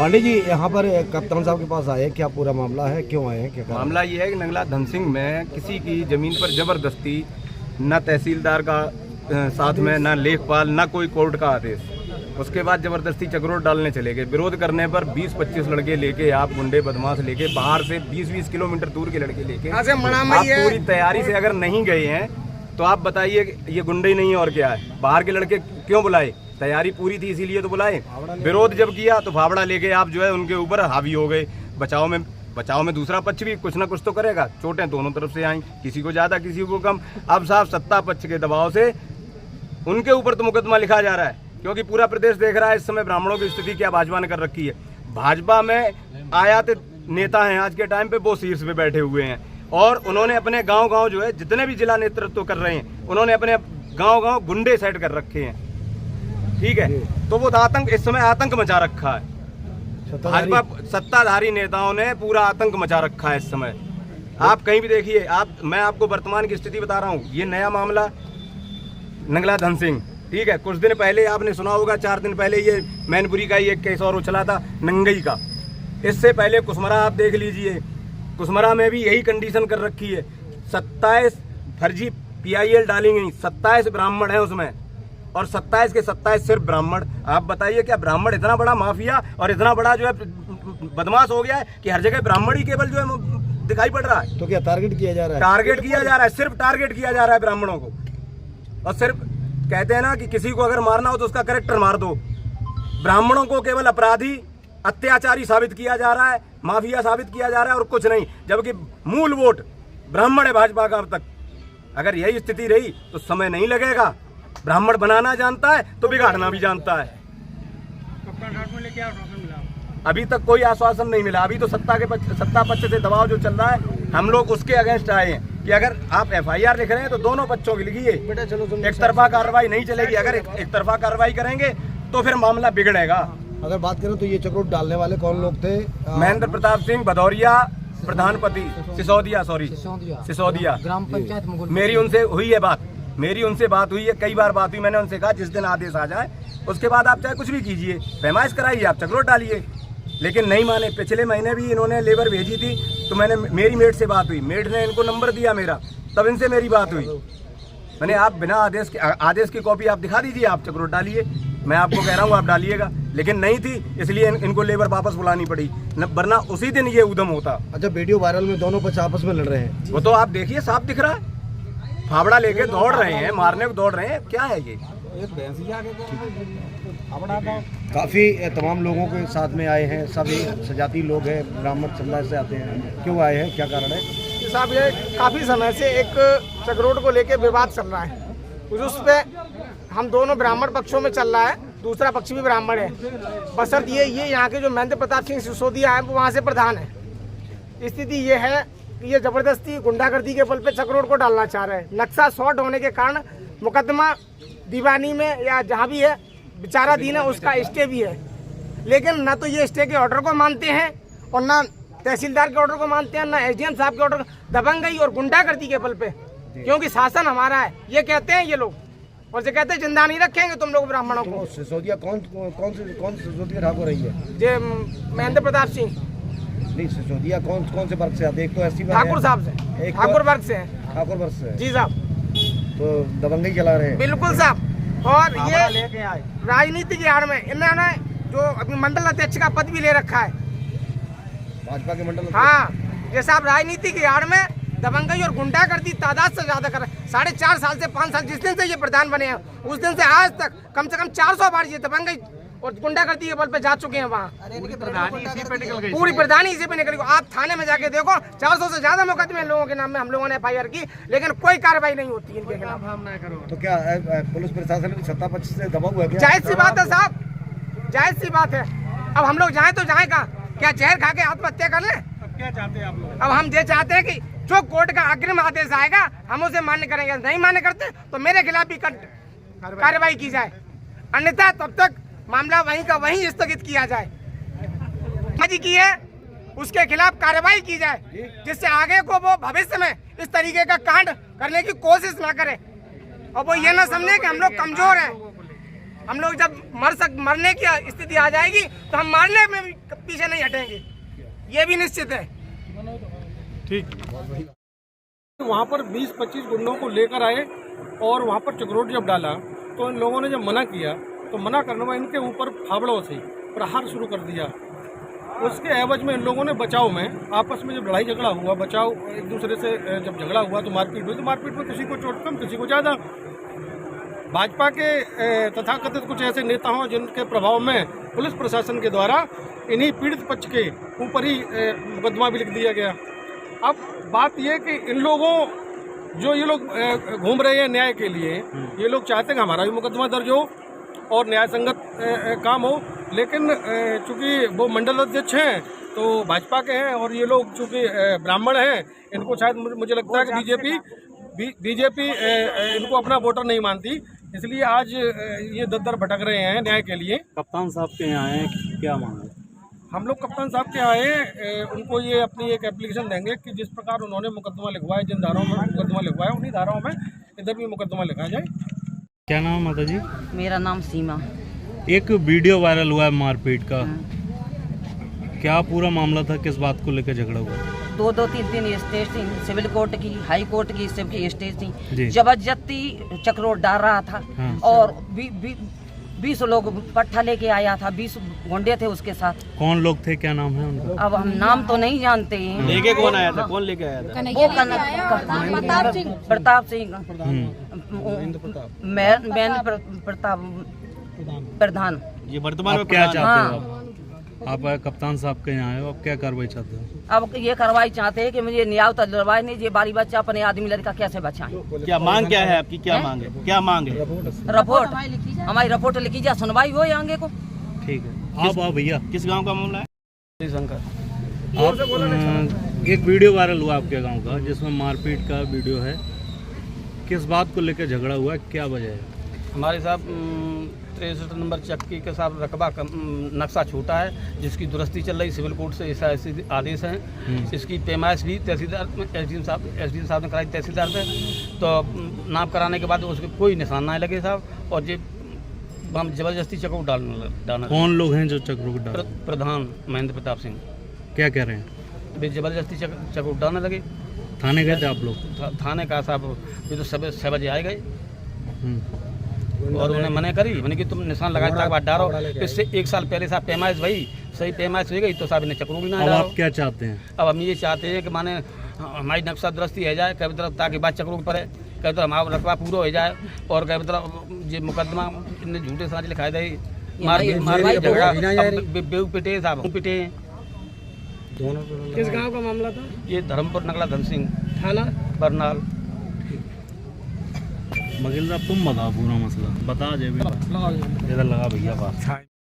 पांडे जी यहाँ पर कप्तान साहब के पास आए, क्या पूरा मामला है, क्यों आए हैं, क्या कारण? मामला ये है कि नंगला धन सिंह में किसी की ज़मीन पर ज़बरदस्ती न तहसीलदार का साथ में, न लेखपाल, न कोई कोर्ट का आदेश, उसके बाद ज़बरदस्ती चक्रोट डालने चले गए। विरोध करने पर 20-25 लड़के लेके, आप गुंडे बदमाश लेके, बाहर से 20-20 किलोमीटर दूर के लड़के लेके आप पूरी तैयारी से अगर नहीं गए हैं तो आप बताइए ये गुंडे ही नहीं है और क्या है। बाहर के लड़के क्यों बुलाए? तैयारी पूरी थी इसीलिए तो बुलाए। विरोध जब किया तो फावड़ा लेके आप जो है उनके ऊपर हावी हो गए। बचाव में दूसरा पक्ष भी कुछ ना कुछ तो करेगा। चोटें दोनों तरफ से आई, किसी को ज्यादा किसी को कम। अब साहब सत्ता पक्ष के दबाव से उनके ऊपर तो मुकदमा लिखा जा रहा है, क्योंकि पूरा प्रदेश देख रहा है इस समय ब्राह्मणों की स्थिति क्या भाजपा ने कर रखी है। भाजपा में आयात नेता हैं आज के टाइम पे, वो शीर्ष पे बैठे हुए हैं और उन्होंने अपने गांव जो है, जितने भी जिला नेतृत्व कर रहे हैं, उन्होंने अपने गांव गुंडे सेट कर रखे हैं। ठीक है, तो वो आतंक इस समय आतंक मचा रखा है। भाजपा सत्ताधारी नेताओं ने पूरा आतंक मचा रखा है इस समय। आप कहीं भी देखिए, मैं आपको वर्तमान की स्थिति बता रहा हूँ। ये नया मामला नंगला धन सिंह, ठीक है, कुछ दिन पहले आपने सुना होगा, 4 दिन पहले ये मैनपुरी का ही एक केस और उछला था नंगई का। इससे पहले कुसमरा आप देख लीजिए, कुसमरा में भी यही कंडीशन कर रखी है। 27 फर्जी PIL डाली गई, 27 ब्राह्मण है उसमें और 27 के 27 सिर्फ ब्राह्मण। आप बताइए क्या ब्राह्मण इतना बड़ा माफिया और इतना बड़ा जो है बदमाश हो गया है कि हर जगह ब्राह्मण ही केवल जो है दिखाई पड़ रहा है। तो क्या टारगेट किया जा रहा है? टारगेट किया जा रहा है, सिर्फ टारगेट किया जा रहा है ब्राह्मणों को। और सिर्फ कहते हैं ना कि किसी को अगर मारना हो तो उसका कैरेक्टर मार दो। ब्राह्मणों को केवल अपराधी, अत्याचारी साबित किया जा रहा है, माफिया साबित किया जा रहा है और कुछ नहीं। जबकि मूल वोट ब्राह्मण है भाजपा का अब तक। अगर यही स्थिति रही तो समय नहीं लगेगा। ब्राह्मण बनाना जानता है तो बिगाड़ना भी जानता है। अभी तक कोई आश्वासन नहीं मिला। अभी तो सत्ता पक्ष से दबाव जो चल रहा है, हम लोग उसके अगेंस्ट आए हैं कि अगर आप FIR लिख रहे हैं तो दोनों पक्षों की लिखिए। एक तरफा कार्रवाई नहीं चलेगी। अगर एक तरफा कार्रवाई करेंगे तो फिर मामला बिगड़ेगा। अगर बात करें तो ये चक्रोट डालने वाले कौन लोग थे? महेंद्र प्रताप सिंह भदौरिया, प्रधानपति सिसोदिया, ग्राम पंचायत। मेरी उनसे बात हुई है, कई बार बात हुई। मैंने उनसे कहा जिस दिन आदेश आ जाए उसके बाद आप चाहे कुछ भी कीजिए, पैमाइश कराइए, आप चक्रोट डालिए, लेकिन नहीं माने। पिछले महीने भी इन्होंने लेबर भेजी थी तो मेरी मेट से बात हुई, मेट ने इनको नंबर दिया मेरा, तब इनसे मेरी बात हुई। मैंने आप बिना आदेश की कॉपी आप दिखा दीजिए, आप चक्रोट डालिए, मैं आपको कह रहा हूँ आप डालिएगा, लेकिन नहीं थी, इसलिए इनको लेबर वापस बुलानी पड़ी, वरना उसी दिन ये उद्यम होता। अच्छा, वीडियो वायरल में दोनों पक्ष आपस में लड़ रहे हैं, वो तो आप देखिए, साफ दिख रहा है। फावड़ा लेके दौड़ रहे हैं, मारने को दौड़ रहे हैं, क्या है ये? काफी तमाम लोगों के साथ में आए हैं, सभी सजाती लोग हैं, ब्राह्मण समुदाय से आते हैं। क्यों आए हैं, क्या कारण है? साहब ये काफ़ी समय से एक चक्रोट को लेके विवाद चल रहा है। उस पे हम दोनों ब्राह्मण पक्षों में चल रहा है, दूसरा पक्ष भी ब्राह्मण है। बशर्त ये यहाँ के जो महेंद्र प्रताप सिंह सिसोदिया है वो वहाँ से प्रधान है। स्थिति ये है कि ये जबरदस्ती गुंडागर्दी के बल पे चक्रोट को डालना चाह रहे हैं। नक्शा शॉर्ट होने के कारण मुकदमा दीवानी में या जहाँ भी है विचाराधीन है, उसका स्टे भी है, लेकिन ना तो ये स्टे के ऑर्डर को मानते हैं और ना तहसीलदार के ऑर्डर को मानते हैं, ना SDM साहब के ऑर्डर। दबंगई और गुंडागर्दी के बल पे, क्योंकि शासन हमारा है ये कहते हैं ये लोग, और ये कहते हैं जिंदा नहीं रखेंगे तुम लोग ब्राह्मणों को। सिसोदिया कौन सिसोदिया ठाकुर रही है? ये महेंद्र प्रताप सिंह। नहीं, सिसोदिया कौन से वर्ग से? आप एक तो SC ठाकुर साहब से, ठाकुर वर्ग से हैं। ठाकुर वर्ग से जी साहब। तो दबंगई चला रहे हैं? बिल्कुल साहब। और ये राजनीति की आड़ में इन्होंने जो अपनी मंडल अध्यक्ष का पद भी ले रखा है, भाजपा के मंडल। हाँ, ये साहब राजनीति की आड़ में दबंगई और गुंडागर्दी तादाद से ज्यादा कर रहे हैं। 4.5 साल से 5 साल जिस दिन से ये प्रधान बने हैं, उस दिन से आज तक कम से कम 400 बार ये दबंगई और गुंडागर्दी के बल पे जा चुके हैं। वहाँ पूरी प्रधानी इसी पे निकल गई। आप थाने में जाके देखो, 400 से ज्यादा मुकदमे लोगों के नाम में हम लोगों ने FIR की, लेकिन कोई कार्रवाई नहीं होती इनके खिलाफ। तो क्या पुलिस प्रशासन की सत्ता पक्ष से दबाव हुआ? जायज सी बात है साहब, जायज सी बात है। अब हम लोग जाए तो जाए कहाँ? क्या जहर खा के आत्महत्या कर ले? क्या चाहते हैं आप लोग? अब हम ये चाहते हैं कि जो कोर्ट का अग्रिम आदेश आएगा हम उसे मान्य करेंगे, नहीं मान्य करते तो मेरे खिलाफ भी कार्रवाई की जाए, अन्यथा तब तक मामला वहीं का वहीं स्थगित किया जाए। की है उसके खिलाफ कार्रवाई की जाए, जिससे आगे को वो भविष्य में इस तरीके का कांड करने की कोशिश ना करे और वो ये ना समझे कि हम लोग कमजोर हैं। हम लोग जब मरने की स्थिति आ जाएगी तो हम मारने में भी पीछे नहीं हटेंगे, ये भी निश्चित है। ठीक। वहाँ पर 20-25 गुंडों को लेकर आए और वहाँ पर चक्रोट जब डाला तो इन लोगों ने जब मना किया तो मना करने में इनके ऊपर फावड़ों से प्रहार शुरू कर दिया। उसके एवज में इन लोगों ने बचाव में आपस में जब लड़ाई झगड़ा हुआ, बचाव एक दूसरे से जब झगड़ा हुआ तो मारपीट हुई, तो मारपीट में किसी को चोट कम किसी को ज़्यादा। भाजपा के तथाकथित कुछ ऐसे नेता हों जिनके प्रभाव में पुलिस प्रशासन के द्वारा इन्हीं पीड़ित पक्ष के ऊपर ही मुकदमा भी लिख दिया गया। अब बात यह कि इन लोगों जो ये लोग घूम रहे हैं न्याय के लिए, ये लोग चाहते हैं कि हमारा भी मुकदमा दर्ज हो और न्याय संगत काम हो, लेकिन चूंकि वो मंडल अध्यक्ष हैं तो भाजपा के हैं और ये लोग चूंकि ब्राह्मण हैं, इनको शायद मुझे लगता है कि बीजेपी इनको अपना वोटर नहीं मानती, इसलिए आज ये दर भटक रहे हैं न्याय के लिए। कप्तान साहब के यहाँ आए, क्या मांगे? हम लोग कप्तान साहब के आए, उनको ये अपनी एक एप्लीकेशन देंगे कि जिस प्रकार उन्होंने मुकदमा लिखवाया, जिन धाराओं में मुकदमा लिखवाया उन्हीं धाराओं में इधर भी मुकदमा लिखा जाए। क्या नाम है माता जी? मेरा नाम सीमा। एक वीडियो वायरल हुआ है मारपीट का, क्या पूरा मामला था, किस बात को लेकर झगड़ा हुआ? 2-3 स्टेज थी, सिविल कोर्ट की, हाई कोर्ट की, सबकी स्टेज जी। थी। जबरदस्ती चक्रोट डाल रहा था। हाँ। और 20 लोग पट्टा लेके आया था, 20 गुंडे थे उसके साथ। कौन लोग थे, क्या नाम है उनका? अब हम नाम तो नहीं जानते हैं। लेके कौन आया था, कौन लेके आया था? वो प्रताप सिंह, मैन प्रताप प्रधान। ये वर्तमान आप क्या चाहते हो? आप कप्तान साहब के यहाँ आए हो, आप क्या कार्रवाई चाहते हो? अब ये कार्रवाई चाहते हैं कि मुझे न्याय तो दिलवाए नहीं, ये बारी बच्चा अपने आदमी लड़का कैसे बचाएं। क्या मांग क्या है आपकी, क्या मांग है, क्या मांग है? रिपोर्ट, हमारी रिपोर्ट लिखी जाए, सुनवाई हो आगे को। ठीक है, आप आओ भैया। किस गांव का मामला है? शंकर। एक वीडियो वायरल हुआ आपके गांव का जिसमें मारपीट का वीडियो है, किस बात को लेकर झगड़ा हुआ, क्या वजह है? हमारे साहब 63 नंबर चक्की के साथ रकबा का नक्शा छूटा है, जिसकी दुरुस्ती चल रही, सिविल कोर्ट से ऐसे आदेश हैं। इसकी पैमाइश भी तहसीलदार एसडीएम साहब ने कराई तहसीलदार से, तो नाप कराने के बाद उसके कोई निशान ना लगे साहब, और ये हम जबरदस्ती चक्रोट डालना। कौन लोग हैं जो चक्रोट डाल? प्रधान महेंद्र प्रताप सिंह। क्या कह रहे हैं? वे जबरदस्ती चक्रोट डालने लगे। थाने गए थे आप लोग? थाने का साहब ये तो 6 बजे आए गए और उन्हें मना करी, मैंने कि तुम निशान लगाए तक बात डालो। इससे 1 साल पहले साहब पैमाइश भई, सही पैमाइश हो गई तो साहब इन्हें चक्रोट भी ना डालो। अब आप क्या चाहते हैं? अब हम ये चाहते हैं कि माने हमारी नक्शा दुरुस्ती है जाए कभी तरफ, ताकि बात चक्रोट पड़े, कभी तरफ हमारा रकबा पूरा हो जाए, और कभी तरफ ये मुकदमा इनने झूठे साज लिखाए दे, मार झगड़ा बेऊ पिटे साहब पिटे। किस गांव का मामला था? ये धर्मपुर नगला धन सिंह, थाना बरनाल। वकील साहब तुम बताओ पूरा मसला, बता जे भी। इधर लगा भैया बात।